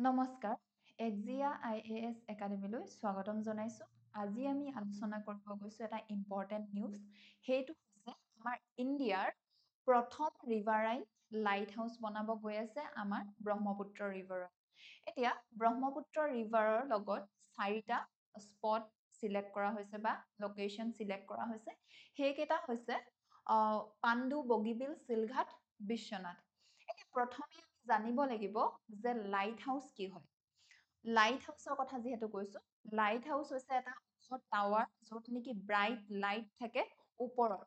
নমস্কাৰ এক্সিয়া IAS একাডেমীলৈ স্বাগতম জনাইছো আজি আমি আলোচনা কৰিব গৈছো এটা ইম্পৰ্টেন্ট নিউজ সেইটো হৈছে আমাৰ ইণ্ডিয়াৰ প্ৰথম ৰিভাৰাইন লাইট হাউচ বনাব গৈ আছে আমাৰ ব্ৰহ্মপুত্ৰ ৰিভাৰত এতিয়া ব্ৰহ্মপুত্ৰ ৰিভাৰৰ লগত চাৰিটা স্পট সিলেক্ট কৰা হৈছে বা লোকেশন সিলেক্ট কৰা হৈছে সেইকেইটা হৈছে পাণ্ডু বগীবিল সিলঘাট বিশ্বনাথ এতিয়া প্ৰথমে জানিব লাগিব যে লাইট হাউচ কি হয় লাইট হাউচৰ কথা যেহেতু কৈছো লাইট হাউচ হৈছে এটা ওখ টাৱাৰ য'ত নেকি ব্ৰাইট লাইট থাকে ওপৰত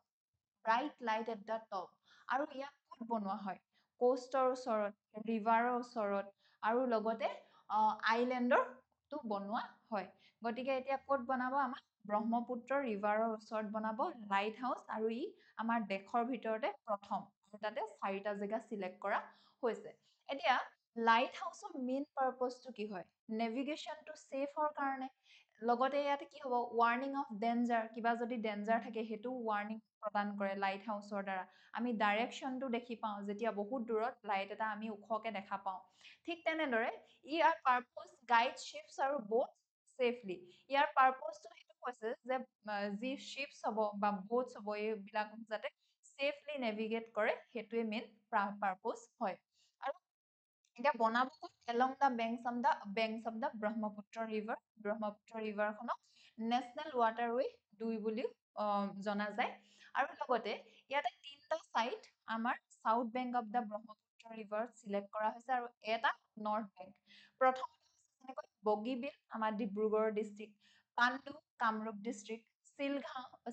bright light at the top আৰু ইয়াক ক'ত বনোৱা হয় কোষ্টৰ ওচৰত ৰিভাৰৰ ওচৰত আৰু লগতে আইলেণ্ডৰ তো বনোৱা হয় গতিকে এতিয়া ক'ত বনাব আমাৰ ব্ৰহ্মপুত্ৰ ৰিভাৰৰ ওচৰত বনাব লাইট হাউচ আৰু ই আমাৰ দেশৰ ভিতৰতে প্ৰথম তাতে চাৰিটা জেগা সিলেক্ট কৰা হৈছে এতিয়া লাইট হাউচৰ মেইন পাৰপজটো কি হয় নেভিগেশ্যনটো সেফৰ কাৰণে লগতে ইয়াতে কি হ'ব ওয়াৰ্নিং অফ ডেঞ্জাৰ কিবা যদি ডেঞ্জাৰ থাকে হেতু ওয়াৰ্নিং প্ৰদান কৰে লাইট হাউচৰ দ্বাৰা আমি ডাইৰেকশনটো দেখি পাওঁ যেতিয়া বহুত দূৰত লাইট এটা আমি উখকে দেখা পাওঁ ঠিক তেনেদৰে ইয়াৰ পাৰপজ গাইড শিপছ আৰু বোট সেফলি ইয়াৰ পাৰপজটো হেতু কৈছে যে যি শিপছ হ'ব বা বোটছ হ'ব এইবিলাক যাতে সেফলি নেভিগেট কৰে হেতুৱে মেইন পাৰপজ হয় আৰু এতিয়া বনাব along the banks of the Brahmaputra ৰিভাৰখনক নেশনেল ৱাটাৰৱে 2 বুলি জনা যায় আৰু লগতে ইয়াতে তিনটা সাইড আমাৰ south bank of the Brahmaputra river select কৰা হৈছে আৰু এটা নৰ্থ বেংক প্ৰথম যেনেকৈ বগীবিল আমাৰ Dibrugarh district Pandu Kamrup district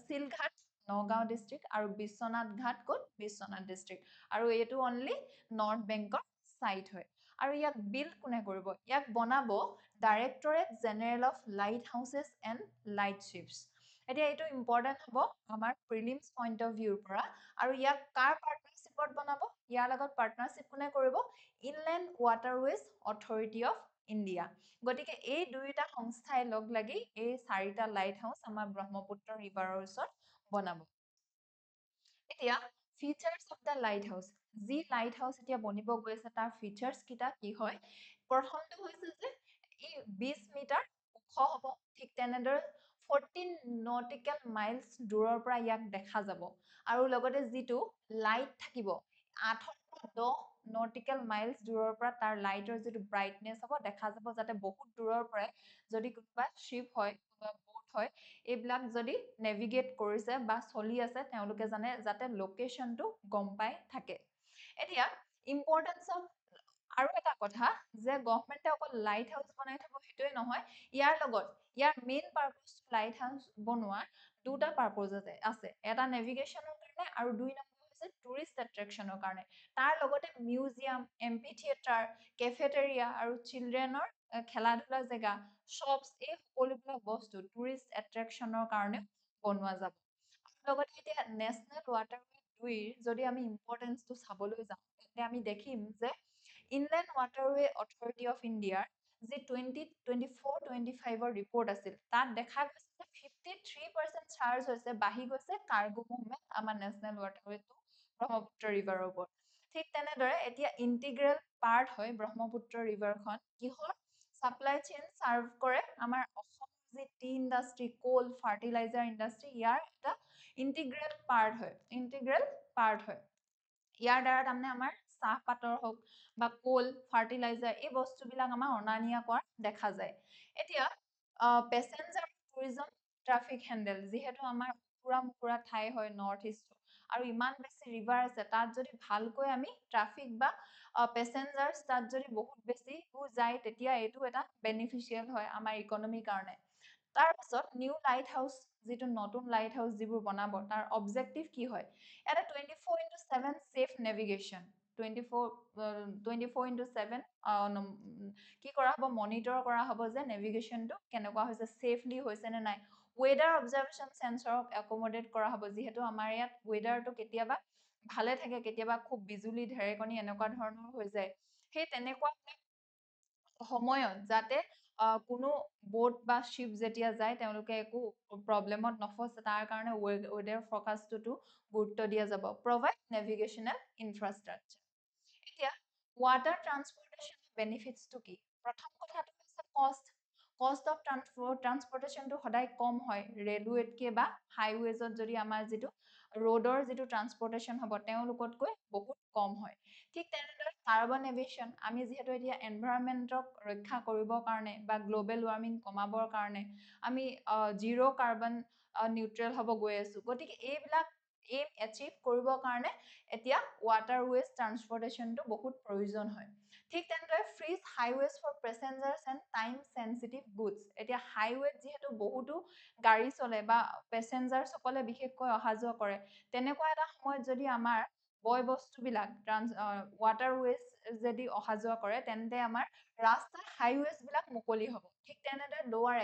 Silghat Nagaon district আৰু বিশ্বনাথ ঘাট ক'ত বিশ্বনাথ ডিস্ট্ৰিক্ট আৰু এইটো অনলি নৰ্থ বেংকৰ সাইট হয় আৰু ইয়াক বিল কোনে কৰিব ইয়াক বনাব directorate general of lighthouses and lightships এতিয়া এইটো ইম্পৰ্টেন্ট হ'ব আমাৰ প্ৰিলিমছ পইণ্ট অফ ভিউৰ পৰা আৰু ইয়াক কাৰ পাৰ্টনাৰশ্বিপত বনাব ইয়াৰ লগত পাৰ্টনাৰশ্বিপ কোনে কৰিব inland waterways authority of India গতিকে এই দুইটা সংস্থাই লগ লাগি এই চাৰিটা লাইট হাউচ আমাৰ ব্ৰহ্মপুত্ৰ ৰিভাৰৰ ওচৰত বনাব এতিয়া ফিচাৰ্স অফ দ্য লাইট হাউচ যি লাইট হাউচ এতিয়া বনিব গৈ আছে তাৰ ফিচাৰ্স কিটা কি হয় প্ৰথমটো হৈছে যে ই 20 মিটাৰ ওখ হ'ব ঠিক তেনেদৰে 14 নটিকেল মাইলছ দূৰৰ পৰা ইয়াক দেখা যাব আৰু লগতে যিটো লাইট থাকিব 8 পৰা 10 নটিকেল মাইলছ দূৰৰ পৰা তাৰ লাইটৰ যিটো ব্ৰাইটনেছ হ'ব দেখা যাব যাতে বহুত দূৰৰ পৰা যদি কোনোবা শিপ হয় বা বোট হয় এইবিলাক যদি নেভিগেট কৰিছে বা চলি আছে তেওঁলোকে জানে যাতে লোকেশনটো গম পাই থাকে এতিয়া ইম্পৰ্টেন্স অফ আৰু এটা কথা যে গভৰ্নমেন্টে অকল লাইট হাউচ বনাই থাকো হেতুৱে নহয় ইয়াৰ লগত ইয়াৰ মেইন পাৰপজ লাইট হাউচ বনোৱা দুটা পাৰপজ আছে এটা নেভিগেশ্যনৰ কাৰণে আৰু দুই নম্বৰ হৈছে টুৰিষ্ট এট্ৰেকশ্যনৰ কাৰণে তাৰ লগতে মিউজিয়াম এমপি থিয়েটাৰ কেফেটেৰিয়া আৰু চিলড্ৰেনৰ খেলা ধূলা জেগা শ্বপছ এই সকলোবিলাক বস্তু টুৰিষ্ট এট্ৰেকশ্যনৰ কাৰণে বনোৱা যাব লগতে এতিয়া নেশনেল ৱাটাৰৱে 2 যদি আমি ইম্পৰ্টেন্সটো চাবলৈ যাওঁ তেন্তে আমি দেখিম যে ইনলেণ্ড ৱাটাৰৱে অথৰিটি অফ ইণ্ডিয়াৰ যি 2024-25 ৰিপৰ্ট আছিল তাত দেখা গৈছে যে 53% চাৰ্জ হৈছে বাঢ়ি গৈছে কাৰ্গো মুভমেন্ট আমাৰ নেশনেল ৱাটাৰৱে 2 ব্ৰহ্মপুত্ৰ ৰিভাৰৰ ওপৰত ঠিক তেনেদৰে এতিয়া ইন্টিগ্ৰেল পাৰ্ট হয় ব্ৰহ্মপুত্ৰ ৰিভাৰখন কিহৰ সাপ্লাই চেইন সাৰ্ভ কৰে আমাৰ অসম যে টি ইন্ডাষ্ট্ৰি কোল ফাৰ্টিলাইজাৰ ইন্ডাষ্ট্ৰি ইয়াৰ এটা ইন্টিগ্ৰেল পাৰ্ট হয় ইয়াৰ দ্বাৰা তাৰমানে আমাৰ চাহপাতৰ হওক বা কোল ফাৰ্টিলাইজাৰ এই বস্তুবিলাক আমাৰ অনা নিয়া কৰা দেখা যায় এতিয়া পেছেঞ্জাৰ টুৰিজম ট্ৰাফিক হেণ্ডেল যিহেতু আমাৰ পুৰা মুকুৰা ঠাই হয় নৰ্থ ইষ্ট আৰু ইমান বেছি ৰিভাৰ আছে তাত যদি ভালকৈ আমি ট্ৰাফিক বা পেছেঞ্জাৰ্ছ তাত যদি বহুত বেছি যায় তেতিয়া এইটো এটা বেনিফিচিয়েল হয় আমাৰ ইকনমিৰ কাৰণে তাৰ পাছত নিউ লাইট হাউচ যিটো নতুন লাইট হাউচ যিবোৰ বনাব তাৰ অবজেক্টিভ কি হয় এটা 24/7 সেফ নেভিগেশ্যন 24/7 কি কৰা হ'ব মনিটৰ কৰা হ'ব যে নেভিগেশ্যনটো কেনেকুৱা হৈছে সেফলি হৈছে নে নাই ওয়েদাৰ অবজাৰভেশ্যন সেন্সৰক একমোডেট কৰা হ'ব যিহেতু আমাৰ ইয়াত ওয়েদাৰটো কেতিয়াবা ভালে থাকে কেতিয়াবা খুব বিজুলী ঢেৰেকণি এনেকুৱা ধৰণৰ হৈ যায় সেই তেনেকুৱা সময়ত যাতে কোনো বোট বা শিপ যেতিয়া যায় তেওঁলোকে একো প্ৰবলেমত নফছে তাৰ কাৰণে ওয়েদাৰ ফৰকাষ্টটো গুৰুত্ব দিয়া যাব প্ৰভাইড নেভিগেশ্যনেল ইনফ্ৰাষ্ট্ৰাকচাৰ এতিয়া ৱাটাৰ ট্ৰান্সপোৰ্টেশ্যন বেনিফিটছটো কি প্ৰথম কথাটো হৈছে কষ্ট অফ ট্ৰান্সপৰ্টেশ্যনটো সদায় কম হয় ৰেলৱেতকৈ বা হাইৱেজত যদি আমাৰ যিটো ৰোডৰ যিটো ট্ৰান্সপৰ্টেশ্যন হ'ব তেওঁলোকতকৈ বহুত কম হয় ঠিক তেনেদৰে কাৰ্বন এমিশ্যন আমি যিহেতু এতিয়া এনভাইৰনমেণ্টক ৰক্ষা কৰিবৰ কাৰণে বা গ্ল'বেল ৱাৰ্মিং কমাবৰ কাৰণে আমি জিৰ' কাৰ্বন নিউট্ৰেল হ'ব গৈ আছোঁ গতিকে এইবিলাক এইম এচিভ কৰিবৰ কাৰণে এতিয়া ৱাটাৰৱেজ ট্ৰান্সপৰ্টেশ্যনটো বহুত প্ৰয়োজন হয় ঠিক তেনেদৰে free highways for passengers and time sensitive goods এতিয়া হাইৱেত যিহেতু বহুতো গাড়ী চলে বা পেচেঞ্জাৰ্ছসকলে বিশেষকৈ অহা যোৱা কৰে তেনেকুৱা এটা সময়ত যদি আমাৰ বয় বস্তুবিলাক ৱাটাৰৱেজ যদি অহা যোৱা কৰে তেন্তে আমাৰ ৰাস্তাৰ হাইৱেজবিলাক মুকলি হ'ব ঠিক তেনেদৰে লোৱাৰ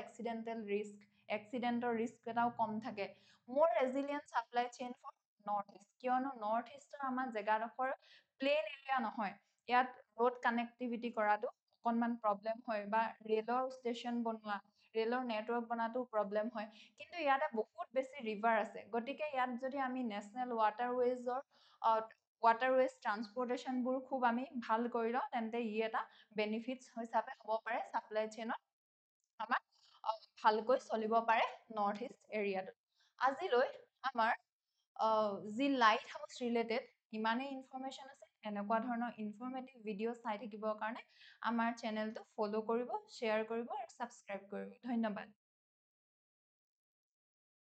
এক্সিডেণ্টৰ ৰিস্ক এটাও কম থাকে মোৰ resilient supply chain for north east কিয়নো নৰ্থ ইষ্টৰ আমাৰ জেগাডোখৰ প্লেন এৰিয়া নহয় ইয়াত ৰোড কানেক্টিভিটি কৰাটো অকণমান প্ৰব্লেম হয় বা ৰেলৰ ষ্টেচন বনোৱা ৰেলৰ নেটৱৰ্ক বনাতো প্ৰব্লেম হয় কিন্তু ইয়াতে বহুত বেছি ৰিভাৰ আছে গতিকে ইয়াত যদি আমি নেশ্যনেল ৱাটাৰৱেজ ট্ৰান্সপৰ্টেশ্যনবোৰ খুব আমি ভাল কৰি লওঁ তেন্তে ই এটা বেনিফিটছ হিচাপে হ'ব পাৰে ছাপ্লাই চেইনত আমাক ভালকৈ চলিব পাৰে নৰ্থ ইষ্ট এৰিয়াটোত আজিলৈ আমাৰ যি লাইট হাউচ ৰিলেটেড ইমানেই ইনফৰমেশ্যন আছে এনেকুৱা ধৰণৰ ইনফৰমেটিভ ভিডিঅ' চাই থাকিবৰ কাৰণে আমাৰ চেনেলটো ফ'ল' কৰিব শ্বেয়াৰ কৰিব আৰু ছাবস্ক্ৰাইব কৰিব ধন্যবাদ